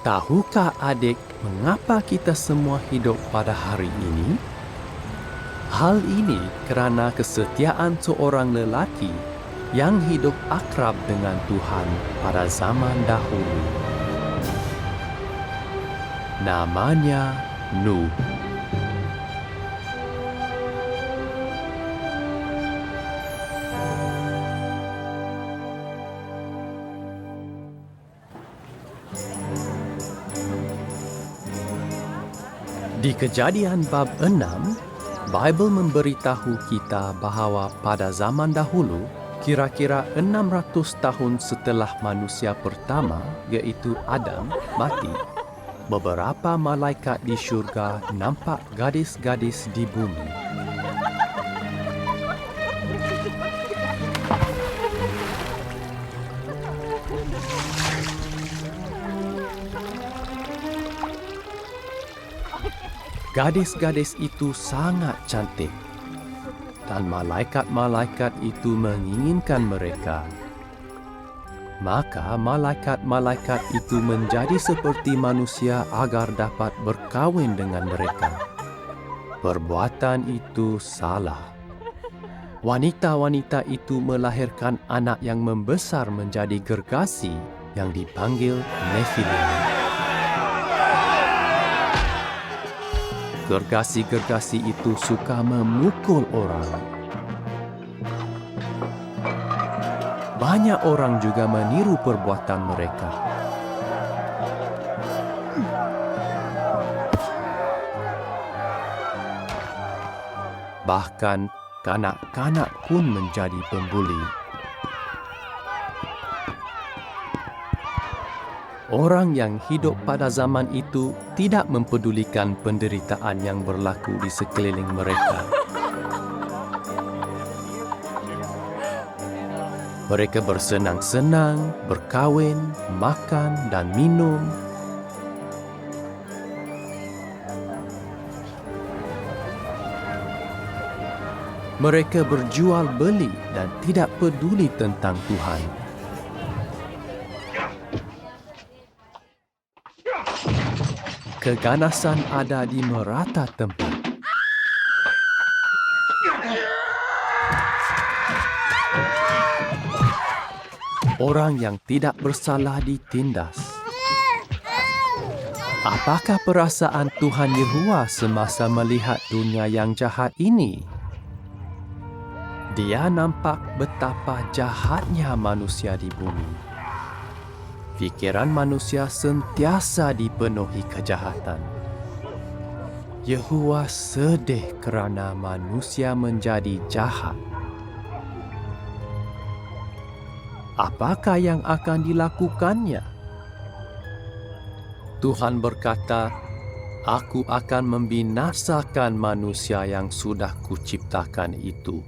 Tahukah adik mengapa kita semua hidup pada hari ini? Hal ini kerana kesetiaan seorang lelaki yang hidup akrab dengan Tuhan pada zaman dahulu. Namanya Nuh. Di Kejadian bab 6, Bible memberitahu kita bahawa pada zaman dahulu, kira-kira 600 tahun setelah manusia pertama, iaitu Adam, mati, beberapa malaikat di syurga nampak gadis-gadis di bumi. Gadis-gadis itu sangat cantik dan malaikat-malaikat itu menginginkan mereka. Maka malaikat-malaikat itu menjadi seperti manusia agar dapat berkahwin dengan mereka. Perbuatan itu salah. Wanita-wanita itu melahirkan anak yang membesar menjadi gergasi yang dipanggil Nephilim. Gergasi-gergasi itu suka memukul orang. Banyak orang juga meniru perbuatan mereka. Bahkan kanak-kanak pun menjadi pembuli. Orang yang hidup pada zaman itu tidak mempedulikan penderitaan yang berlaku di sekeliling mereka. Mereka bersenang-senang, berkahwin, makan dan minum. Mereka berjual beli dan tidak peduli tentang Tuhan. Keganasan ada di merata tempat. Orang yang tidak bersalah ditindas. Apakah perasaan Tuhan Yehova semasa melihat dunia yang jahat ini? Dia nampak betapa jahatnya manusia di bumi. Fikiran manusia sentiasa dipenuhi kejahatan. Yehova sedih kerana manusia menjadi jahat. Apakah yang akan dilakukannya? Tuhan berkata, "Aku akan membinasakan manusia yang sudah kuciptakan itu."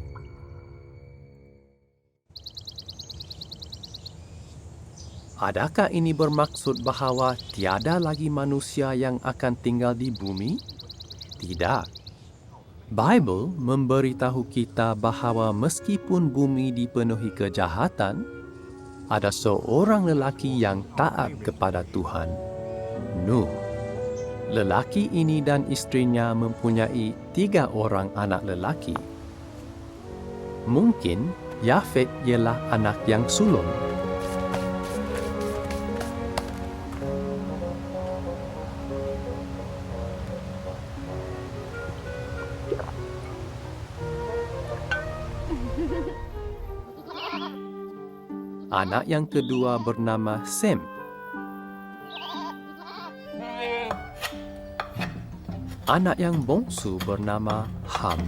Adakah ini bermaksud bahawa tiada lagi manusia yang akan tinggal di bumi? Tidak. Bible memberitahu kita bahawa meskipun bumi dipenuhi kejahatan, ada seorang lelaki yang taat kepada Tuhan, Nuh. Lelaki ini dan isterinya mempunyai 3 orang anak lelaki. Mungkin Yafet ialah anak yang sulung. Anak yang kedua bernama Sem. Anak yang bongsu bernama Ham.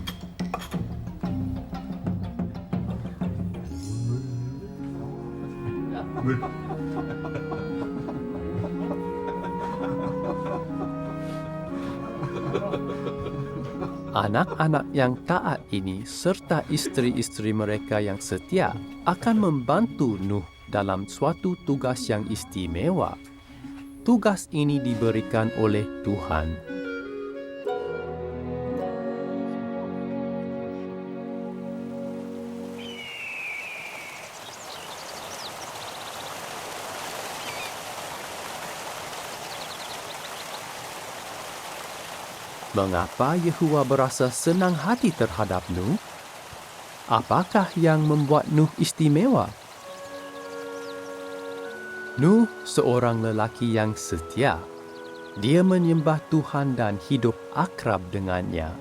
Anak-anak yang taat ini serta isteri-isteri mereka yang setia akan membantu Nuh dalam suatu tugas yang istimewa. Tugas ini diberikan oleh Tuhan. Mengapa Yehova berasa senang hati terhadap Nuh? Apakah yang membuat Nuh istimewa? Nuh seorang lelaki yang setia. Dia menyembah Tuhan dan hidup akrab dengannya.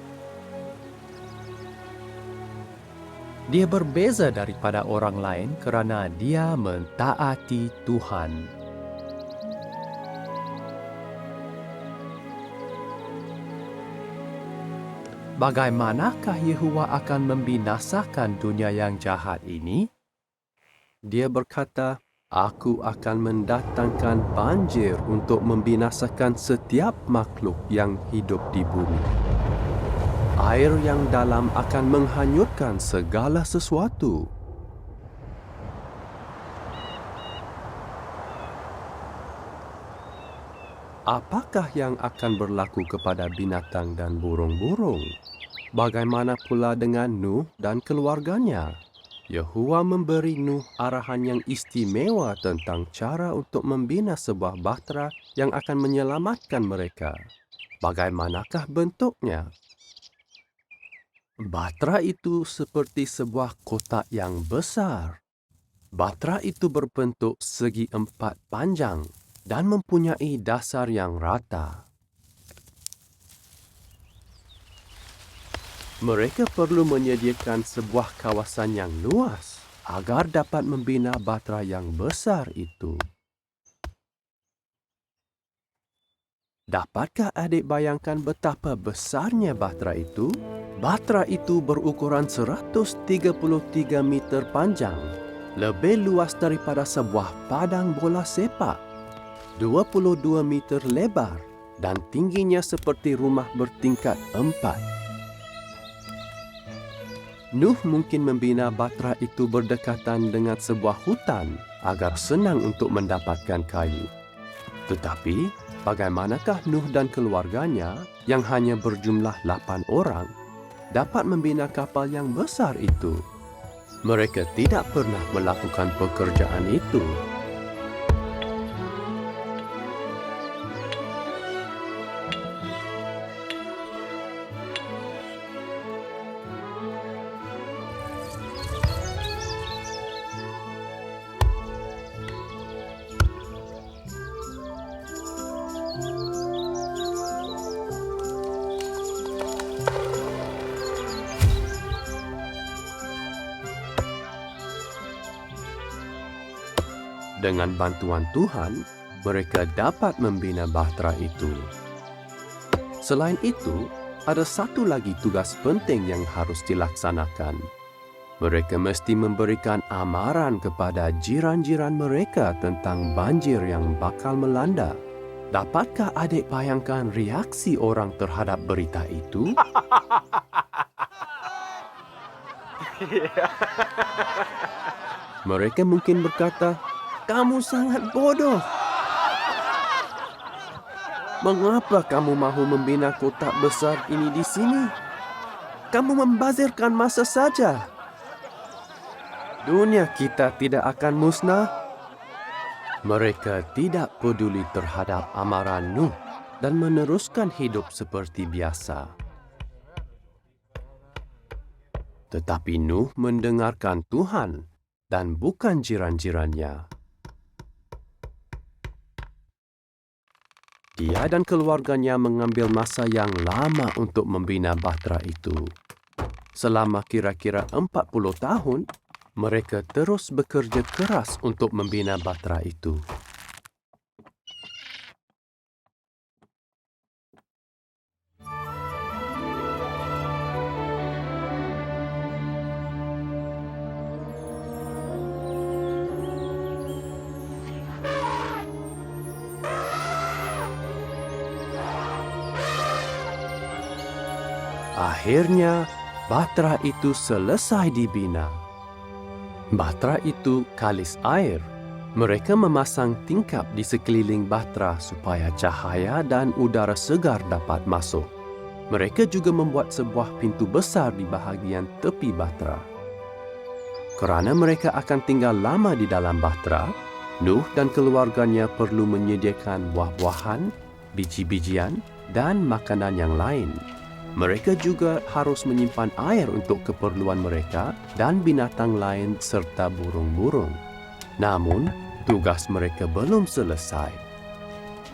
Dia berbeza daripada orang lain kerana dia mentaati Tuhan. Bagaimanakah Yehova akan membinasakan dunia yang jahat ini? Dia berkata, "Aku akan mendatangkan banjir untuk membinasakan setiap makhluk yang hidup di bumi. Air yang dalam akan menghanyutkan segala sesuatu." Apakah yang akan berlaku kepada binatang dan burung-burung? Bagaimana pula dengan Nuh dan keluarganya? Yehova memberi Nuh arahan yang istimewa tentang cara untuk membina sebuah bahtera yang akan menyelamatkan mereka. Bagaimanakah bentuknya? Bahtera itu seperti sebuah kotak yang besar. Bahtera itu berbentuk segi empat panjang dan mempunyai dasar yang rata. Mereka perlu menyediakan sebuah kawasan yang luas agar dapat membina bahtera yang besar itu. Dapatkah adik bayangkan betapa besarnya bahtera itu? Bahtera itu berukuran 133 meter panjang, lebih luas daripada sebuah padang bola sepak, 22 meter lebar dan tingginya seperti rumah bertingkat 4. Nuh mungkin membina bahtera itu berdekatan dengan sebuah hutan agar senang untuk mendapatkan kayu. Tetapi, bagaimanakah Nuh dan keluarganya yang hanya berjumlah 8 orang dapat membina kapal yang besar itu? Mereka tidak pernah melakukan pekerjaan itu. Dengan bantuan Tuhan, mereka dapat membina bahtera itu. Selain itu, ada satu lagi tugas penting yang harus dilaksanakan. Mereka mesti memberikan amaran kepada jiran-jiran mereka tentang banjir yang bakal melanda. Dapatkah adik bayangkan reaksi orang terhadap berita itu? Mereka mungkin berkata, "Kamu sangat bodoh. Mengapa kamu mahu membina kotak besar ini di sini? Kamu membazirkan masa saja. Dunia kita tidak akan musnah." Mereka tidak peduli terhadap amaran Nuh dan meneruskan hidup seperti biasa. Tetapi Nuh mendengarkan Tuhan dan bukan jiran-jirannya. Dia dan keluarganya mengambil masa yang lama untuk membina bahtera itu. Selama kira-kira 40 tahun, mereka terus bekerja keras untuk membina bahtera itu. Akhirnya, bahtera itu selesai dibina. Bahtera itu kalis air. Mereka memasang tingkap di sekeliling bahtera supaya cahaya dan udara segar dapat masuk. Mereka juga membuat sebuah pintu besar di bahagian tepi bahtera. Kerana mereka akan tinggal lama di dalam bahtera, Nuh dan keluarganya perlu menyediakan buah-buahan, biji-bijian dan makanan yang lain. Mereka juga harus menyimpan air untuk keperluan mereka dan binatang lain serta burung-burung. Namun, tugas mereka belum selesai.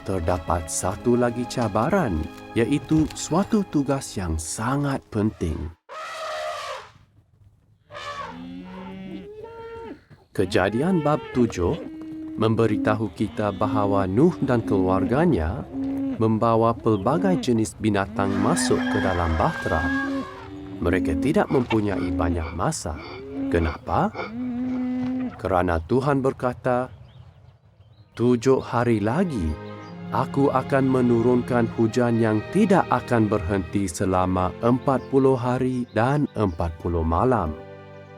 Terdapat satu lagi cabaran, iaitu suatu tugas yang sangat penting. Kejadian bab 7 memberitahu kita bahawa Nuh dan keluarganya membawa pelbagai jenis binatang masuk ke dalam bahtera. Mereka tidak mempunyai banyak masa. Kenapa? Kerana Tuhan berkata, 7 hari lagi, aku akan menurunkan hujan yang tidak akan berhenti selama 40 hari dan 40 malam,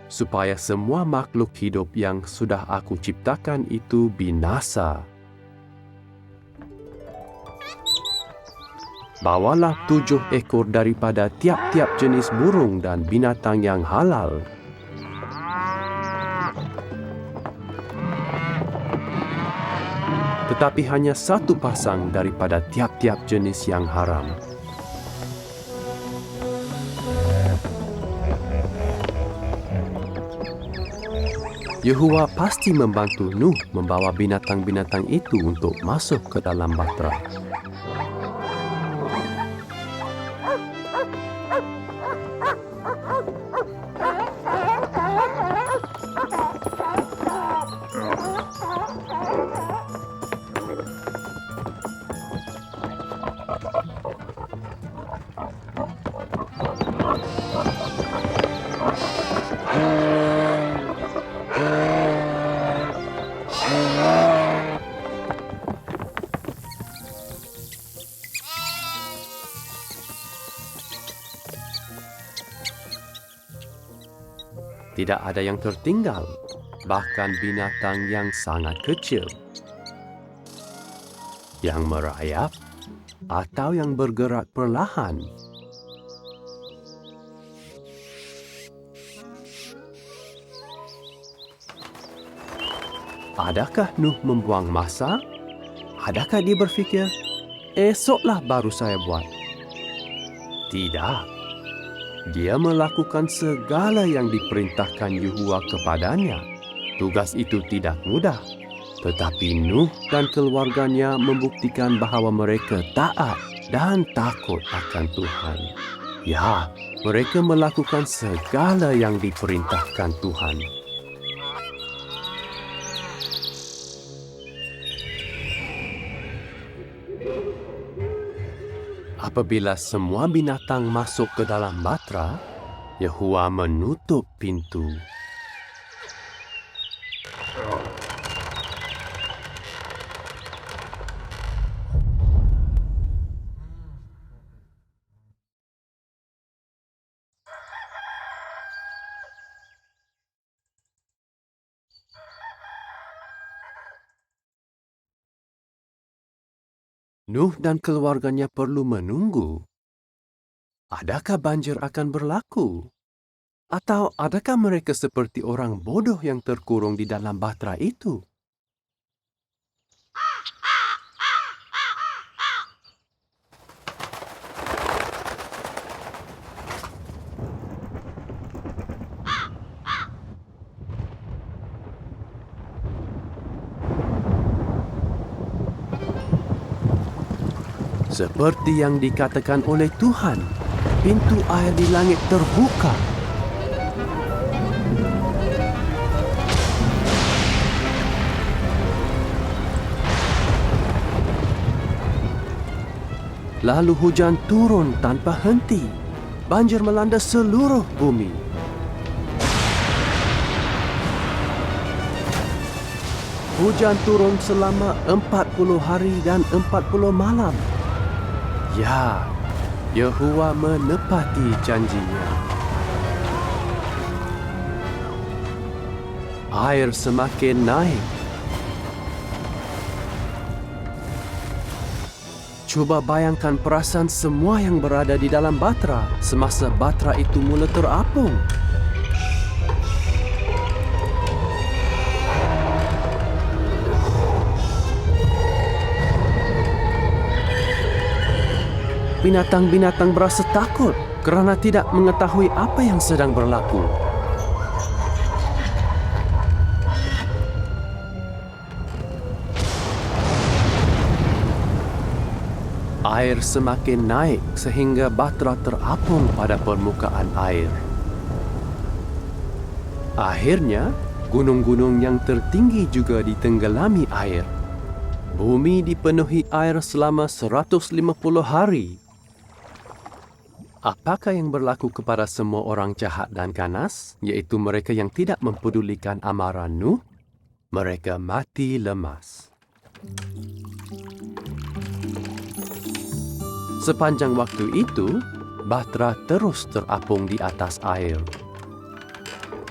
supaya semua makhluk hidup yang sudah aku ciptakan itu binasa. Bawalah 7 ekor daripada tiap-tiap jenis burung dan binatang yang halal. Tetapi hanya 1 pasang daripada tiap-tiap jenis yang haram. Yehova pasti membantu Nuh membawa binatang-binatang itu untuk masuk ke dalam bahtera. Tidak ada yang tertinggal, bahkan binatang yang sangat kecil, yang merayap atau yang bergerak perlahan. Adakah Nuh membuang masa? Adakah dia berfikir, esoklah baru saya buat? Tidak. Dia melakukan segala yang diperintahkan Yehova kepadanya. Tugas itu tidak mudah, tetapi Nuh dan keluarganya membuktikan bahawa mereka taat dan takut akan Tuhan. Ya, mereka melakukan segala yang diperintahkan Tuhan. Apabila semua binatang masuk ke dalam bahtera, Yehova menutup pintu. Nuh dan keluarganya perlu menunggu. Adakah banjir akan berlaku? Atau adakah mereka seperti orang bodoh yang terkurung di dalam bahtera itu? Seperti yang dikatakan oleh Tuhan, pintu air di langit terbuka. Lalu hujan turun tanpa henti. Banjir melanda seluruh bumi. Hujan turun selama 40 hari dan 40 malam. Ya, Yehova menepati janjinya. Air semakin naik. Cuba bayangkan perasaan semua yang berada di dalam bahtera semasa bahtera itu mula terapung. Binatang-binatang berasa takut kerana tidak mengetahui apa yang sedang berlaku. Air semakin naik sehingga Bahtera terapung pada permukaan air. Akhirnya, gunung-gunung yang tertinggi juga ditenggelami air. Bumi dipenuhi air selama 150 hari. Apakah yang berlaku kepada semua orang jahat dan ganas, iaitu mereka yang tidak mempedulikan amaran Nuh? Mereka mati lemas. Sepanjang waktu itu, Bahtera terus terapung di atas air.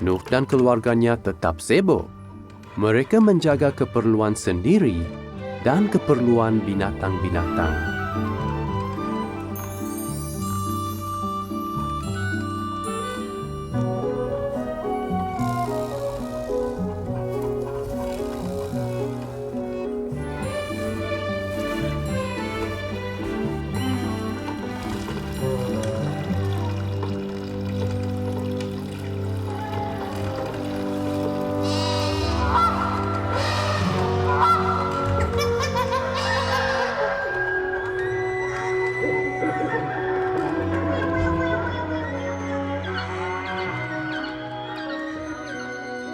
Nuh dan keluarganya tetap sibuk. Mereka menjaga keperluan sendiri dan keperluan binatang-binatang.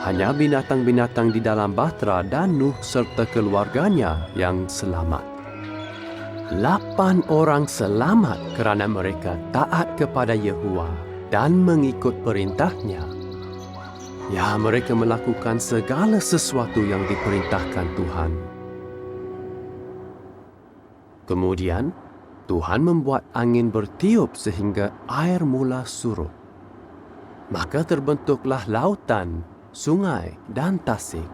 Hanya binatang-binatang di dalam Bahtera dan Nuh serta keluarganya yang selamat. 8 orang selamat kerana mereka taat kepada Yehova dan mengikut perintahnya. Ya, mereka melakukan segala sesuatu yang diperintahkan Tuhan. Kemudian, Tuhan membuat angin bertiup sehingga air mula surut. Maka terbentuklah lautan, sungai dan tasik.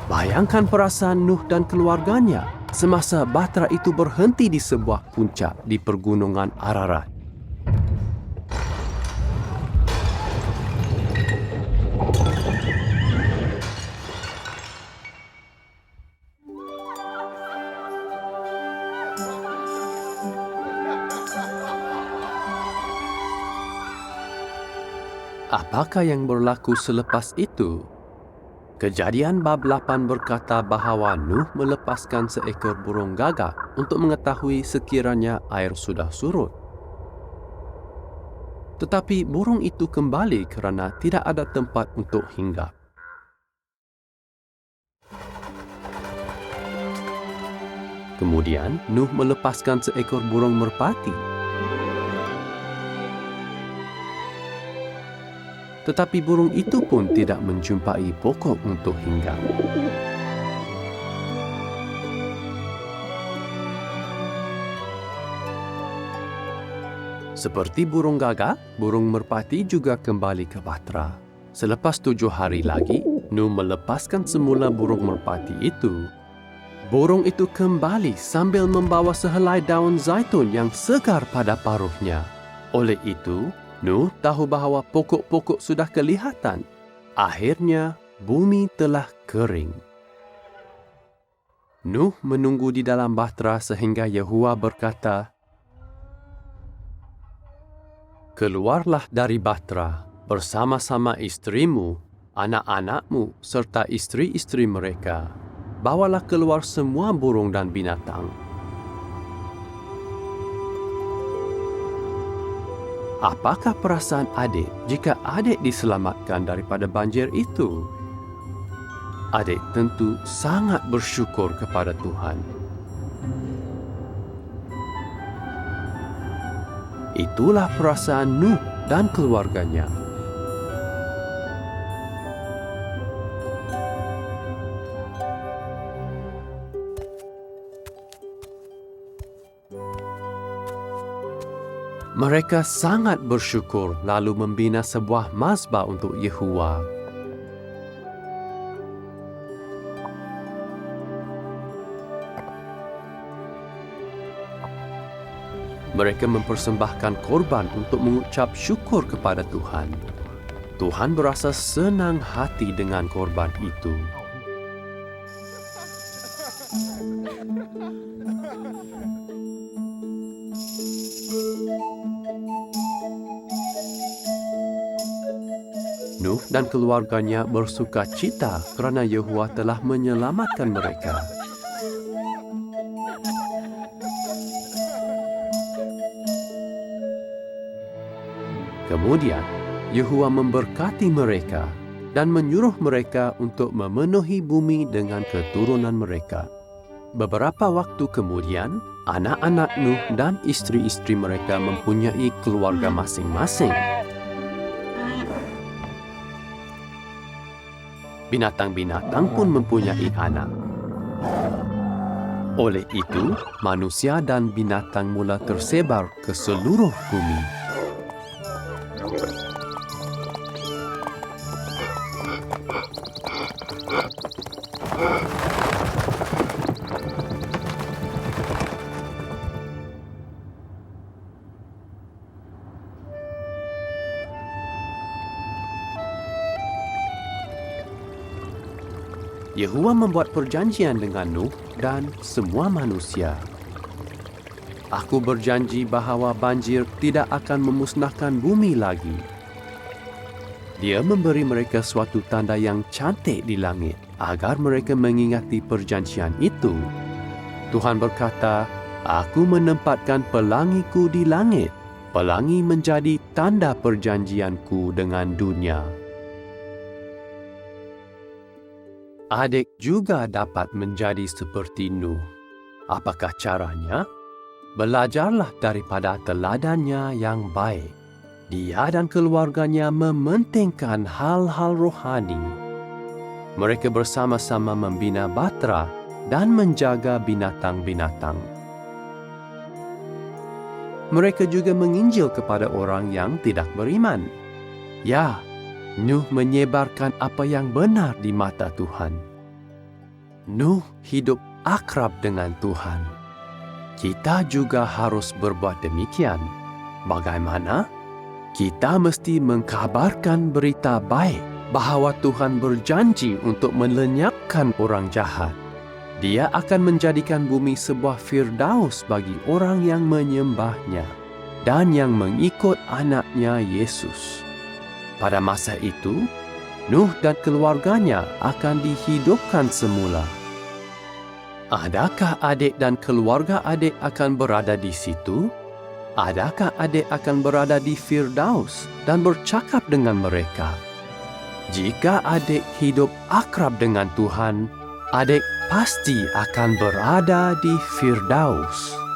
Bayangkan perasaan Nuh dan keluarganya semasa Bahtera itu berhenti di sebuah puncak di pergunungan Ararat. Apakah yang berlaku selepas itu? Kejadian bab 8 berkata bahawa Nuh melepaskan seekor burung gagak untuk mengetahui sekiranya air sudah surut. Tetapi burung itu kembali kerana tidak ada tempat untuk hinggap. Kemudian Nuh melepaskan seekor burung merpati. Tetapi burung itu pun tidak menjumpai pokok untuk hinggap. Seperti burung gagak, burung merpati juga kembali ke Bahtera. Selepas 7 hari lagi, Nuh melepaskan semula burung merpati itu. Burung itu kembali sambil membawa sehelai daun zaitun yang segar pada paruhnya. Oleh itu, Nuh tahu bahawa pokok-pokok sudah kelihatan. Akhirnya, bumi telah kering. Nuh menunggu di dalam Bahtera sehingga Yehova berkata, "Keluarlah dari Bahtera bersama-sama istrimu, anak-anakmu serta istri-istri mereka. Bawalah keluar semua burung dan binatang." Apakah perasaan adik jika adik diselamatkan daripada banjir itu? Adik tentu sangat bersyukur kepada Tuhan. Itulah perasaan Nuh dan keluarganya. Mereka sangat bersyukur lalu membina sebuah mazbah untuk Yehova. Mereka mempersembahkan korban untuk mengucap syukur kepada Tuhan. Tuhan berasa senang hati dengan korban itu. Nuh dan keluarganya bersuka cita kerana Yehova telah menyelamatkan mereka. Kemudian, Yehova memberkati mereka dan menyuruh mereka untuk memenuhi bumi dengan keturunan mereka. Beberapa waktu kemudian, anak-anak Nuh dan istri-istri mereka mempunyai keluarga masing-masing. Binatang-binatang pun mempunyai anak. Oleh itu, manusia dan binatang mula tersebar ke seluruh bumi. Yehova membuat perjanjian dengan Nuh dan semua manusia. Aku berjanji bahawa banjir tidak akan memusnahkan bumi lagi. Dia memberi mereka suatu tanda yang cantik di langit agar mereka mengingati perjanjian itu. Tuhan berkata, "Aku menempatkan pelangiku di langit. Pelangi menjadi tanda perjanjianku dengan dunia." Adik juga dapat menjadi seperti Nuh. Apakah caranya? Belajarlah daripada teladannya yang baik. Dia dan keluarganya mementingkan hal-hal rohani. Mereka bersama-sama membina bahtera dan menjaga binatang-binatang. Mereka juga menginjil kepada orang yang tidak beriman. Ya, Nuh menyebarkan apa yang benar di mata Tuhan. Nuh hidup akrab dengan Tuhan. Kita juga harus berbuat demikian. Bagaimana? Kita mesti mengkabarkan berita baik bahawa Tuhan berjanji untuk melenyapkan orang jahat. Dia akan menjadikan bumi sebuah firdaus bagi orang yang menyembahnya dan yang mengikut anaknya Yesus. Pada masa itu, Nuh dan keluarganya akan dihidupkan semula. Adakah adik dan keluarga adik akan berada di situ? Adakah adik akan berada di Firdaus dan bercakap dengan mereka? Jika adik hidup akrab dengan Tuhan, adik pasti akan berada di Firdaus.